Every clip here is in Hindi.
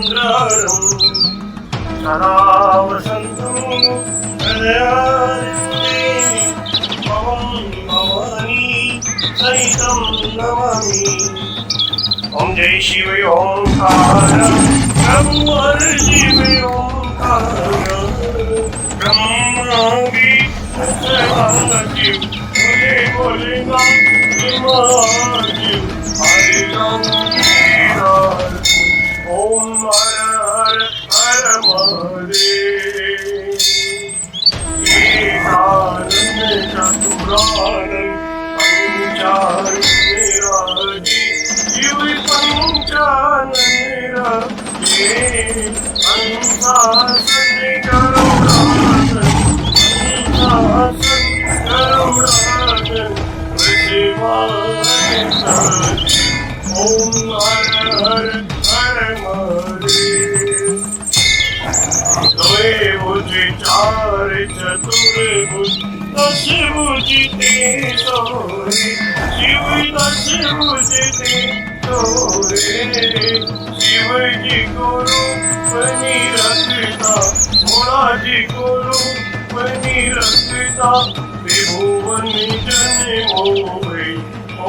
सदा वसन्तं हृदयारण्ये भवं भवानी सहितं नमामि। ॐ जय शिव ओंकार ब्रह्म शिव ओंकार ब्रह्मा भी सत्य बोले बोले नाम हरि राम ओम हर हर हर महादेव। एकानंद चतुरानंद पंचानंदराजी शिव पंचानंदराजी अंशासन करुणासन अंशासन करुणासन शिवाय सजी ओम हर हर हर महादेव। द्वे भुज चार चतुर्भुज दश भुज ते सोरे शिव दश भुज ते सोरे शिव जी गुरु बनी रखता मोरा जी गुरु बनी रखता त्रिभुवन जन मोहे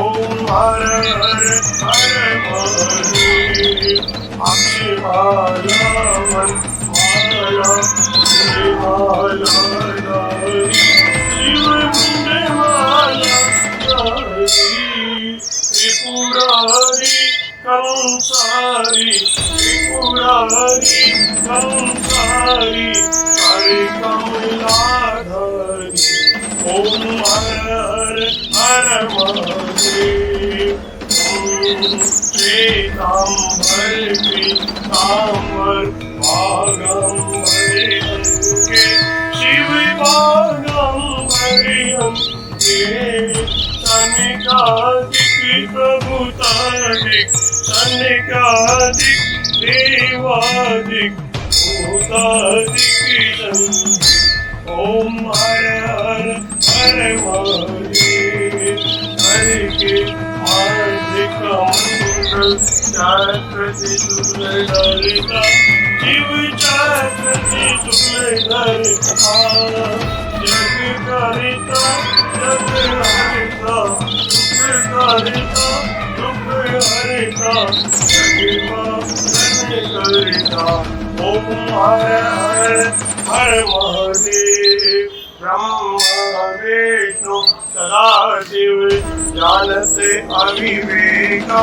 ओम हर हर हर महादेव। अक्षमाला मन माला माला शिव मुंडे माला त्रिपुरारी कंसारी त्रिपुरारी कंसारी हरे कमलाधारी ओम हर हर हर महादेव। श्वेतांबर पीतांबर भागंबर अंके शिव भागंबर अंके सनिकादिक प्रभुतादिक सनिकादिक देवादिक भूतादिक ओम हर हर हर महादेव। हरि के हार्दिक मंगल चक्रति सुरधरिता शिव चक्रति सुरधरिता जग करिता जग हरिता दुख करिता दुख हरिता जग करिता ओम हर हर हर महादेव। ब्रह्मा विष्णु सदाशिव जानते अविवेका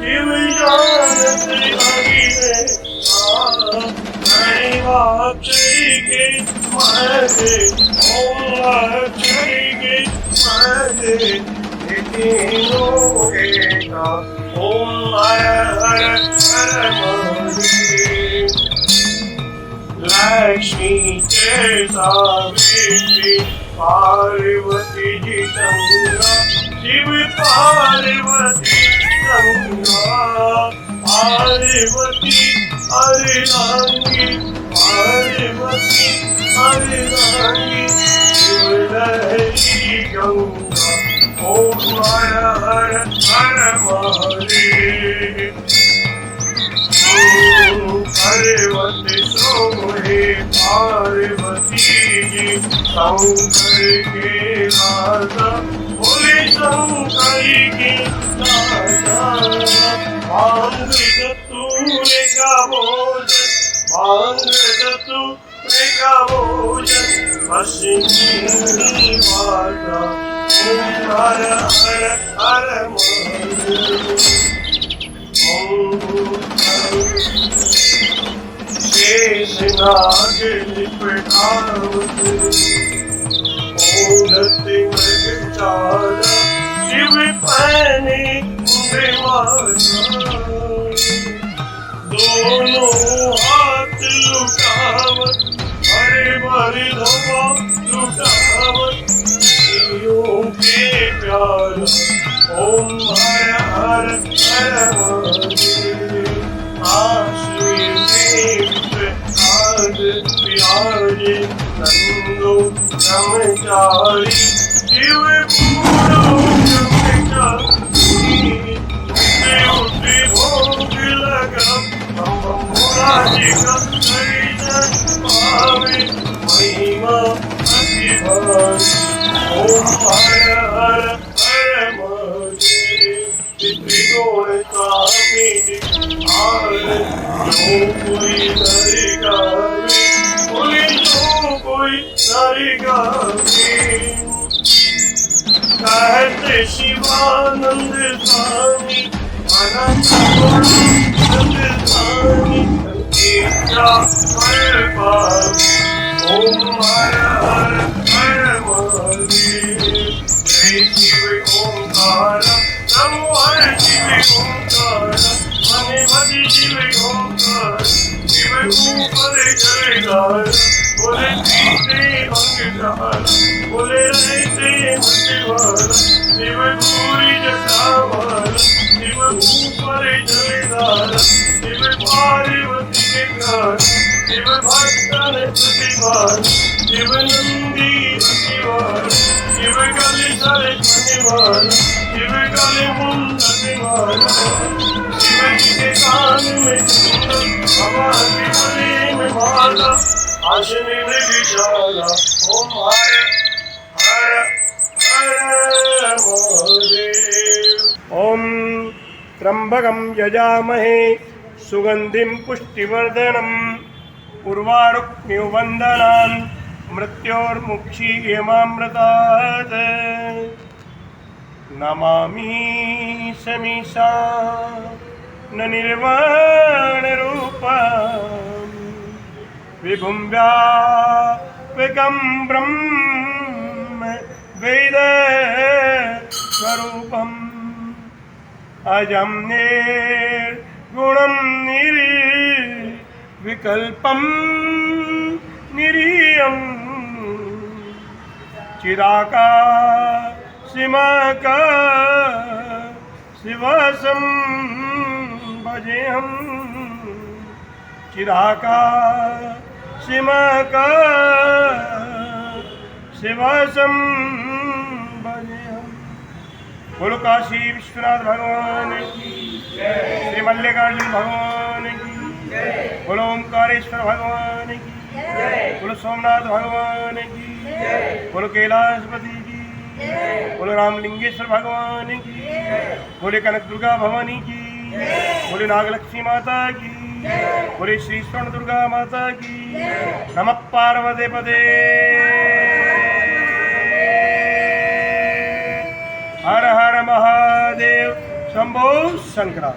शिव जानते अविवेका अक्षय के महदे ओम अक्षय के महदे तीनों एका ओम हर हर हर महादेव। लक्ष्मी के सावित्री पार्वती जी गंगा शिव पार्वती गंगा पार्वती हरिरांगी पार्वती हरिरांगी शिव लहरी गंगा ओम हर हर हर महादेव। पार्वती सोहे पार्वती जी शंकर के राजा बोले शंकर के राजा मांग जतूरे का भोजन मांग जतूरे का भोजन हसीनी माता ओम हर हर हर महादेव। शेषनाग लिपटावत ओढ़ते मृगचाला शिव पहने माला दोनों हाथ लुटावत हरे भरे धवा लुटावत शिवों के प्यारा ओम हर हर हर महादेव। प्यारे नंदो ब्रह्मचारी शिव पूरो ब्रह्मचारी उठे भोग लगा साधिका दर्शन पावे महिमा अति भारी ओम हर हर हर महादेव त्रिगुण स्वामी आर जो कोई नर गावे बोले जो कोई नर गावे कहते शिवानंद स्वामी अनंत गुणानंद स्वामी इच्छा फल पावे ओम हर हर हर महादेव जय शिव ओंकार नमो हर शिव ओंकार मने भजी शिव ओंकार शिव ऊपर जयकार बोले पीते अंगधार बोले रहते मतिवार शिव पूरी जटावार शिव ऊपर जयकार शिव पार्वती के घर शिव भक्तन प्रतिवार शिव नंदी प्रतिवार शिव गले सरे प्रतिवार शिव गले मुंडवार शिव जी के कान में कुंडल हवा के गले में माला आशने में विशाला ओम हर हर हर महादेव ओम त्र्यंबकं यजामहे सुगंधिं पुष्टिवर्धनम् उर्वारुक्मिवन्दनान् मृत्योर्मुक्षीयमामृतात् नमामि समीसा न निर्वाणरूपम् विभुं व्यापकं ब्रह्म वेद स्वरूपम् अजं निर्गुणं निर्विकल्पं निरीयं चिराकाशिवसं भजेऽहं चिराकाशिवसं भजेऽहं। बोलो काशी विश्वनाथ भगवान की जय, श्री मल्लिकार्जुन भगवान की जय, बोलो ओंकारेश्वर भगवान की जय, बोलो सोमनाथ भगवान की जय, बोलो कैलाशपति की जय, बोलो रामलिंगेश्वर भगवान की जय, बोले कनक दुर्गा भवानी की जय, बोले नागलक्ष्मी माता की जय, बोले श्री स्वर्ण दुर्गा माता की जय। नमः पार्वती पदे हर हर महादेव शंभो शंकरा।